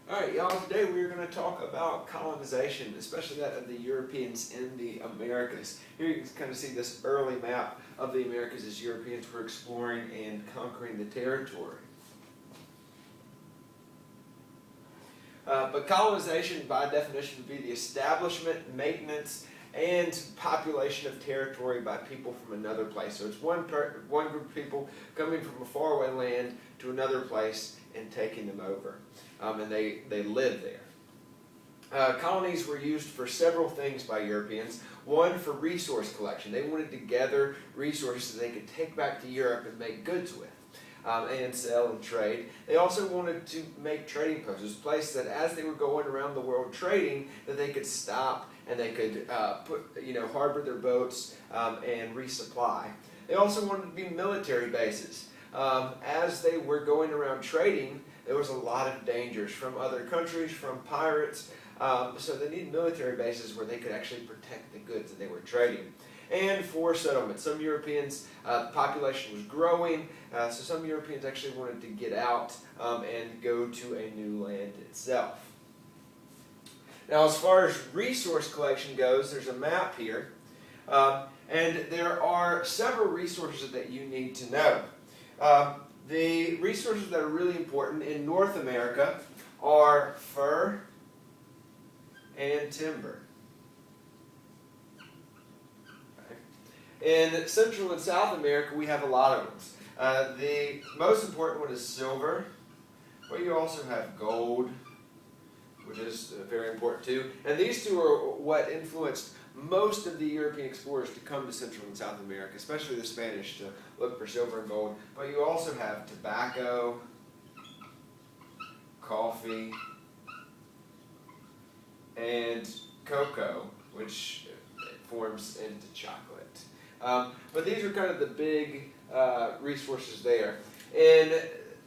Alright, y'all, today we're going to talk about colonization, especially that of the Europeans in the Americas. Here you can kind of see this early map of the Americas as Europeans were exploring and conquering the territory. But colonization, by definition, would be the establishment, maintenance, and population of territory by people from another place. So it's one group of people coming from a faraway land to another place and taking them over. And they live there. Colonies were used for several things by Europeans. One, for resource collection. They wanted to gather resources that they could take back to Europe and make goods with. And sell and trade. They also wanted to make trading posts, places that as they were going around the world trading, that they could stop and they could harbor their boats and resupply. They also wanted to be military bases. As they were going around trading, there was a lot of dangers from other countries, from pirates, so they needed military bases where they could actually protect the goods that they were trading. And for settlement. Some Europeans, the population was growing, so some Europeans actually wanted to get out and go to a new land itself. Now, as far as resource collection goes, there's a map here, and there are several resources that you need to know. The resources that are really important in North America are fur and timber. In Central and South America, we have a lot of ones. The most important one is silver, but you also have gold, which is very important too. And these two are what influenced most of the European explorers to come to Central and South America, especially the Spanish, to look for silver and gold. But you also have tobacco, coffee, and cocoa, which forms into chocolate. But these are kind of the big resources there. In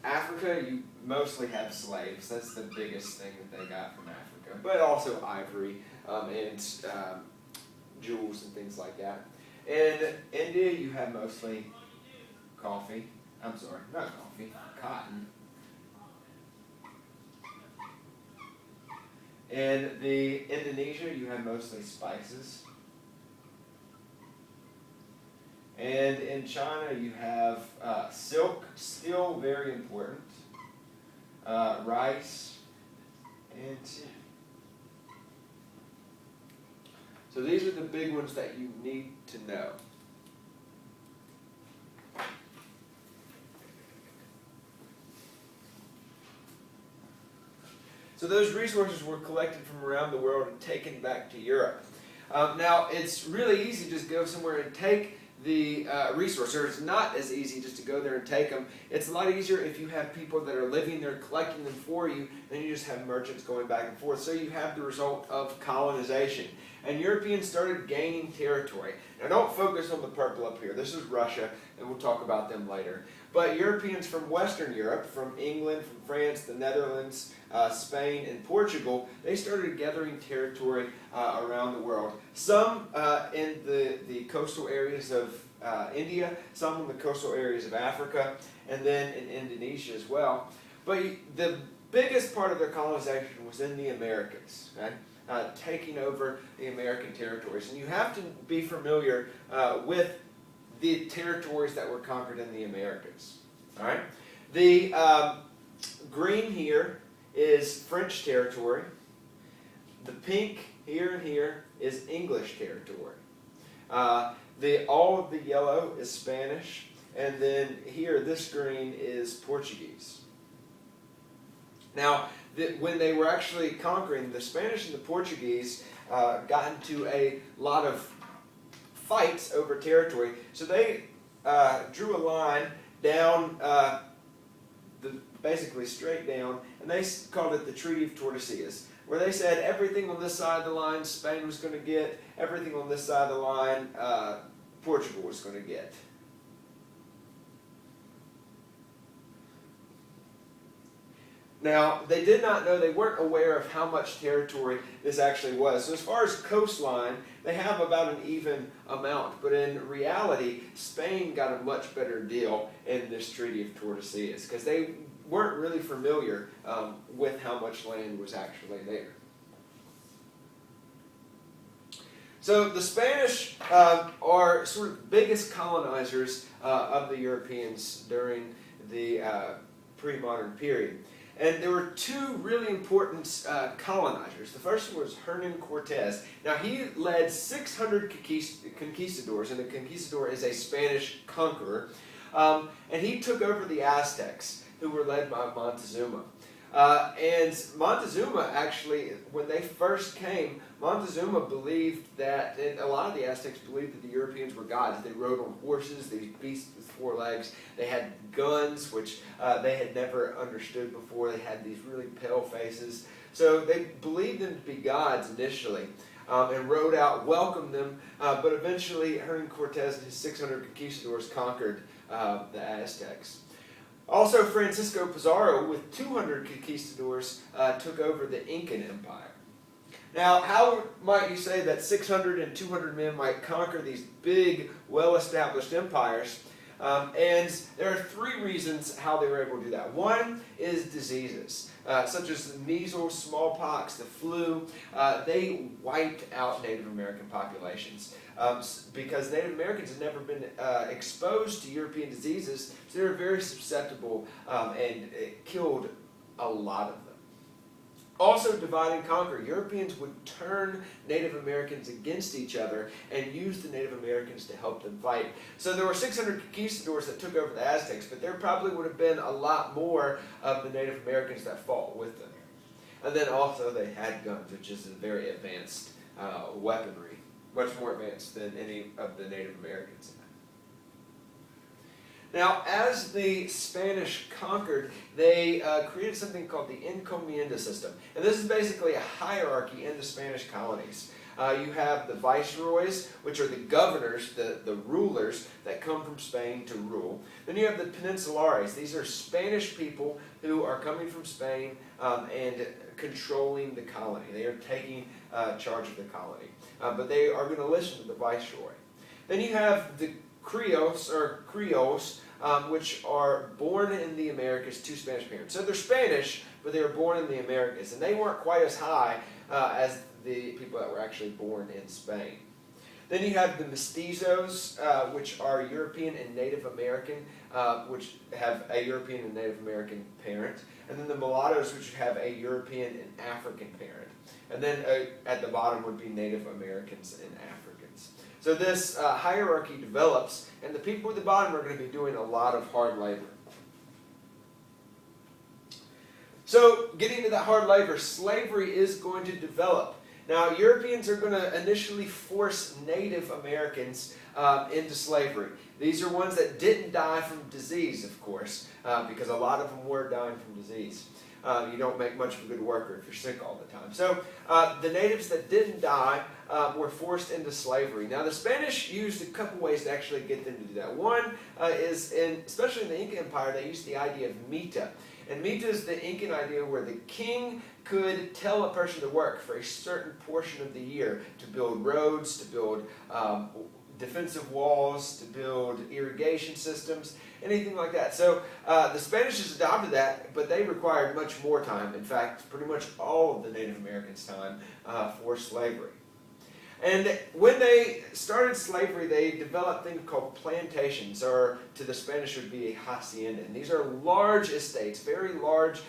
Africa, you mostly have slaves. That's the biggest thing that they got from Africa. But also ivory and jewels and things like that. In India, you have mostly coffee. I'm sorry, not coffee, cotton. In Indonesia, you have mostly spices. And in China, you have silk, still very important, rice, and tea. So these are the big ones that you need to know. So those resources were collected from around the world and taken back to Europe. Now, it's really easy to just go somewhere and take the resource, or it's not as easy just to go there and take them. It's a lot easier if you have people that are living there collecting them for you, then you just have merchants going back and forth. So you have the result of colonization. And Europeans started gaining territory. Now don't focus on the purple up here. This is Russia, and we'll talk about them later. But Europeans from Western Europe, from England, from France, the Netherlands, Spain, and Portugal, they started gathering territory around the world. Some in the coastal areas of India, some in the coastal areas of Africa, and then in Indonesia as well. But the biggest part of their colonization was in the Americas, okay? Taking over the American territories. And you have to be familiar with the territories that were conquered in the Americas. All right? The green here is French territory. The pink here and here is English territory. All of the yellow is Spanish. And then here, this green is Portuguese. Now, when they were actually conquering, the Spanish and the Portuguese got into a lot of fights over territory. So they drew a line down, basically straight down, and they called it the Treaty of Tordesillas, where they said everything on this side of the line Spain was going to get, everything on this side of the line Portugal was going to get. Now, they did not know, they weren't aware of how much territory this actually was. So as far as coastline, they have about an even amount. But in reality, Spain got a much better deal in this Treaty of Tordesillas because they weren't really familiar with how much land was actually there. So the Spanish are sort of biggest colonizers of the Europeans during the pre-modern period. And there were two really important colonizers. The first one was Hernan Cortez. Now he led 600 conquistadors, and a conquistador is a Spanish conqueror. And he took over the Aztecs, who were led by Montezuma. And Montezuma actually, when they first came, Montezuma believed that, and a lot of the Aztecs believed that the Europeans were gods. They rode on horses, these beasts with 4 legs. They had guns, which they had never understood before. They had these really pale faces. So they believed them to be gods initially, and rode out, welcomed them, but eventually Hernan Cortez and his 600 conquistadors conquered the Aztecs. Also, Francisco Pizarro, with 200 conquistadors, took over the Incan Empire. Now, how might you say that 600 and 200 men might conquer these big, well-established empires? And there are 3 reasons how they were able to do that. One is diseases, such as the measles, smallpox, the flu. They wiped out Native American populations because Native Americans had never been exposed to European diseases, so they were very susceptible, and it killed a lot of them. Also, divide and conquer. Europeans would turn Native Americans against each other and use the Native Americans to help them fight. So there were 600 conquistadors that took over the Aztecs, but there probably would have been a lot more of the Native Americans that fought with them. And then also they had guns, which is a very advanced weaponry, much more advanced than any of the Native Americans had. Now, as the Spanish conquered, they created something called the encomienda system. And this is basically a hierarchy in the Spanish colonies. You have the viceroys, which are the governors, the rulers that come from Spain to rule. Then you have the peninsulares. These are Spanish people who are coming from Spain and controlling the colony. They are taking charge of the colony. But they are going to listen to the viceroy. Then you have the Creoles, which are born in the Americas to Spanish parents. So they're Spanish, but they were born in the Americas. And they weren't quite as high as the people that were actually born in Spain. Then you have the mestizos, which are European and Native American, which have a European and Native American parent. And then the mulattoes, which have a European and African parent. And then at the bottom would be Native Americans and Africans. So this hierarchy develops, and the people at the bottom are going to be doing a lot of hard labor. So getting to that hard labor, slavery is going to develop. Now, Europeans are going to initially force Native Americans into slavery. These are ones that didn't die from disease, of course, because a lot of them were dying from disease. You don't make much of a good worker if you're sick all the time. So the natives that didn't die were forced into slavery. Now the Spanish used a couple ways to actually get them to do that. One is, especially in the Inca Empire, they used the idea of mita. And mita is the Incan idea where the king could tell a person to work for a certain portion of the year to build roads, to build defensive walls, to build irrigation systems, anything like that. So the Spanish has adopted that, but they required much more time. In fact, pretty much all of the Native Americans' time for slavery. And when they started slavery, they developed things called plantations, or to the Spanish would be a hacienda. And these are large estates, very large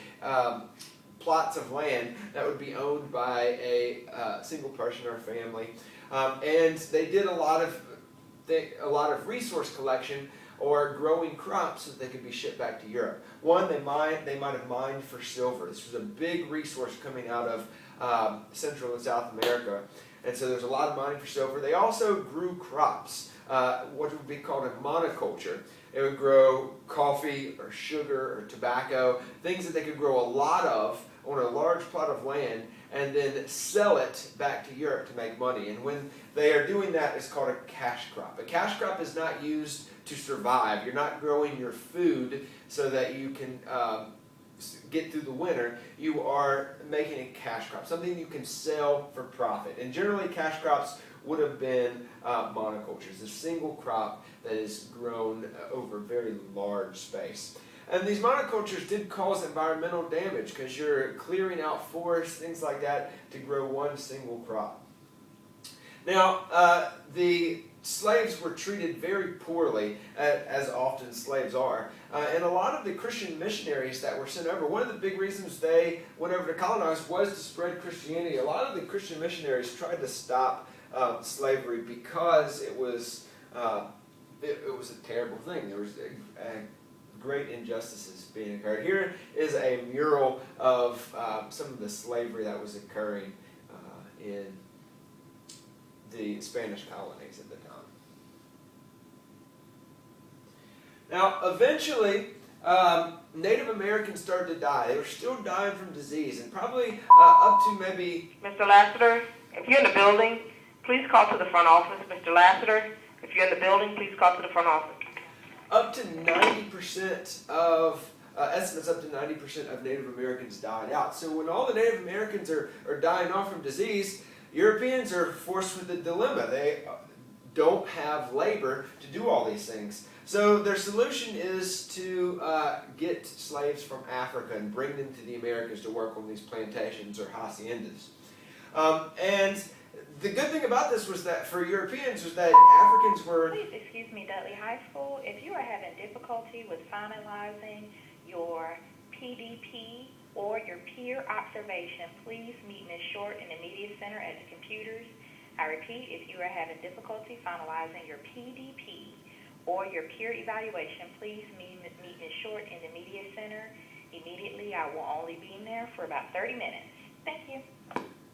plots of land that would be owned by a single person or family. And they did a lot of resource collection or growing crops so that they could be shipped back to Europe. One, they might have mined for silver. This was a big resource coming out of Central and South America. And so there's a lot of mining for silver. They also grew crops, what would be called a monoculture. It would grow coffee or sugar or tobacco, things that they could grow a lot of on a large plot of land and then sell it back to Europe to make money. And when they are doing that, it's called a cash crop. A cash crop is not used to survive. You're not growing your food so that you can get through the winter, you are making a cash crop, something you can sell for profit. And generally cash crops would have been monocultures, a single crop that is grown over a very large space. And these monocultures did cause environmental damage because you're clearing out forests, things like that, to grow one single crop. Now, the slaves were treated very poorly, as often slaves are. And a lot of the Christian missionaries that were sent over, one of the big reasons they went over to colonize was to spread Christianity. A lot of the Christian missionaries tried to stop slavery because it was a terrible thing. There was great injustices being occurred. Here is a mural of some of the slavery that was occurring in the Spanish colonies at the time. Now, eventually, Native Americans started to die. They were still dying from disease, and probably up to maybe... Mr. Lassiter, if you're in the building, please call to the front office. Mr. Lassiter, if you're in the building, please call to the front office. Up to 90% of, estimates up to 90% of Native Americans died out. So when all the Native Americans are dying off from disease, Europeans are forced with a dilemma. They don't have labor to do all these things. So their solution is to get slaves from Africa and bring them to the Americas to work on these plantations or haciendas. And the good thing about this was that for Europeans was that Africans were... Please excuse me, Dudley High School. If you are having difficulty with finalizing your PDP or your peer observation, please meet Ms. Short in the Media Center at the computers. I repeat, if you are having difficulty finalizing your PDP or your peer evaluation, please meet Ms. Short in the Media Center immediately. I will only be in there for about 30 minutes. Thank you.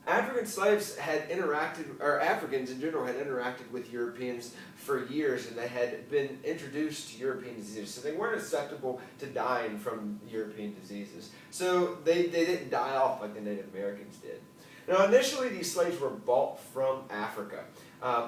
African slaves had interacted, or Africans in general had interacted with Europeans for years, and they had been introduced to European diseases, so they weren't susceptible to dying from European diseases. So they didn't die off like the Native Americans did. Now, initially, these slaves were bought from Africa.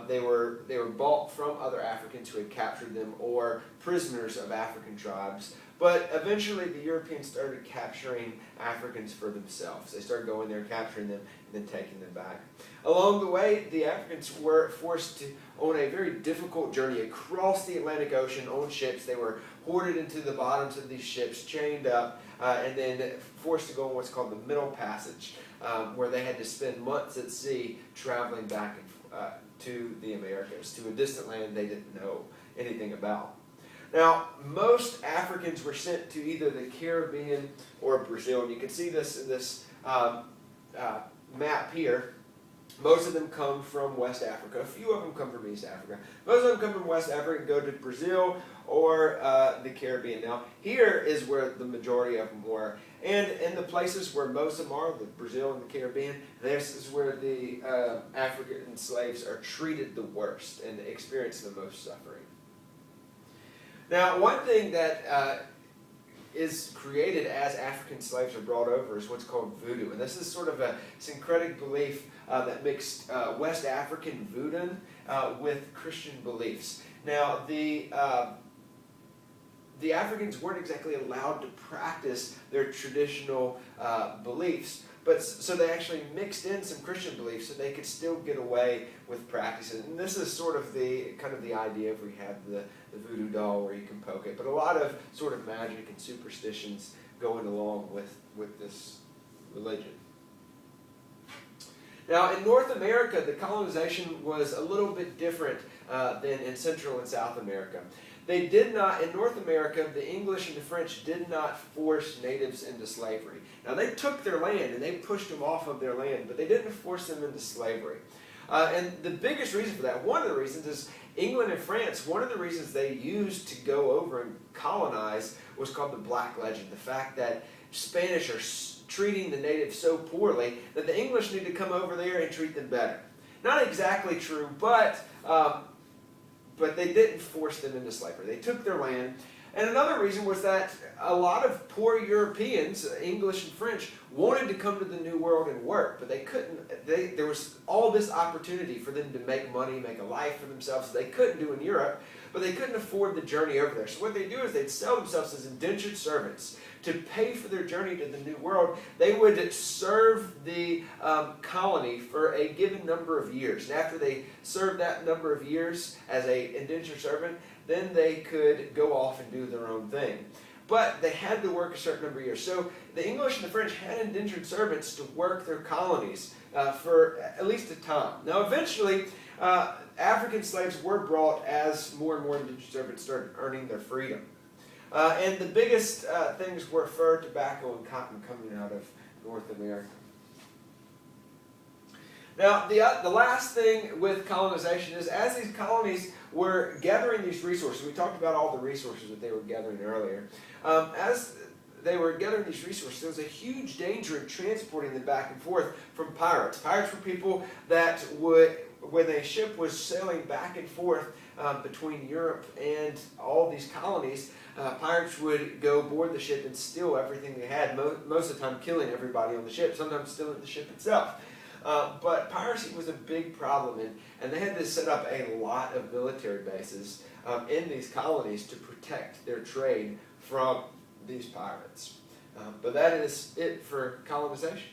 They were bought from other Africans who had captured them, or prisoners of African tribes. But eventually, the Europeans started capturing Africans for themselves. They started going there, capturing them, and then taking them back. Along the way, the Africans were forced to on a very difficult journey across the Atlantic Ocean on ships. They were hoarded into the bottoms of these ships, chained up, and then forced to go on what's called the Middle Passage, where they had to spend months at sea traveling back to the Americas, to a distant land they didn't know anything about. Now, most Africans were sent to either the Caribbean or Brazil, and you can see this in this map here. Most of them come from West Africa. A few of them come from East Africa. Most of them come from West Africa and go to Brazil or the Caribbean. Now, here is where the majority of them were. And in the places where most of them are, the Brazil and the Caribbean, this is where the African slaves are treated the worst and experience the most suffering. Now, one thing that is created as African slaves are brought over is what's called voodoo. And this is sort of a syncretic belief that mixed West African voodoo with Christian beliefs. Now, the Africans weren't exactly allowed to practice their traditional beliefs, but so they actually mixed in some Christian beliefs so they could still get away with practicing. And this is sort of the idea if we have the voodoo doll where you can poke it, but a lot of sort of magic and superstitions going along with this religion. Now, in North America, the colonization was a little bit different than in Central and South America. They did not, in North America, the English and the French did not force natives into slavery. Now, they took their land and they pushed them off of their land, but they didn't force them into slavery. And the biggest reason for that, one of the reasons is England and France, one of the reasons they used to go over and colonize was called the Black Legend. The fact that Spanish are treating the natives so poorly that the English need to come over there and treat them better. Not exactly true, but they didn't force them into slavery. They took their land. And another reason was that a lot of poor Europeans, English and French, wanted to come to the New World and work, but they couldn't. There was all this opportunity for them to make money, make a life for themselves that they couldn't do in Europe. but they couldn't afford the journey over there. So what they do is they'd sell themselves as indentured servants to pay for their journey to the New World. They would serve the colony for a given number of years. And after they served that number of years as an indentured servant, then they could go off and do their own thing. But they had to work a certain number of years. So the English and the French had indentured servants to work their colonies for at least a time. Now eventually, African slaves were brought as more and more indentured servants started earning their freedom. And the biggest things were fur, tobacco, and cotton coming out of North America. Now, the last thing with colonization is as these colonies were gathering these resources, we talked about all the resources that they were gathering earlier. As they were gathering these resources, there was a huge danger in transporting them back and forth from pirates. Pirates were people that would, when a ship was sailing back and forth between Europe and all these colonies, pirates would go board the ship and steal everything they had, most of the time killing everybody on the ship, sometimes stealing the ship itself. But piracy was a big problem, and they had to set up a lot of military bases in these colonies to protect their trade from these pirates. But that is it for colonization.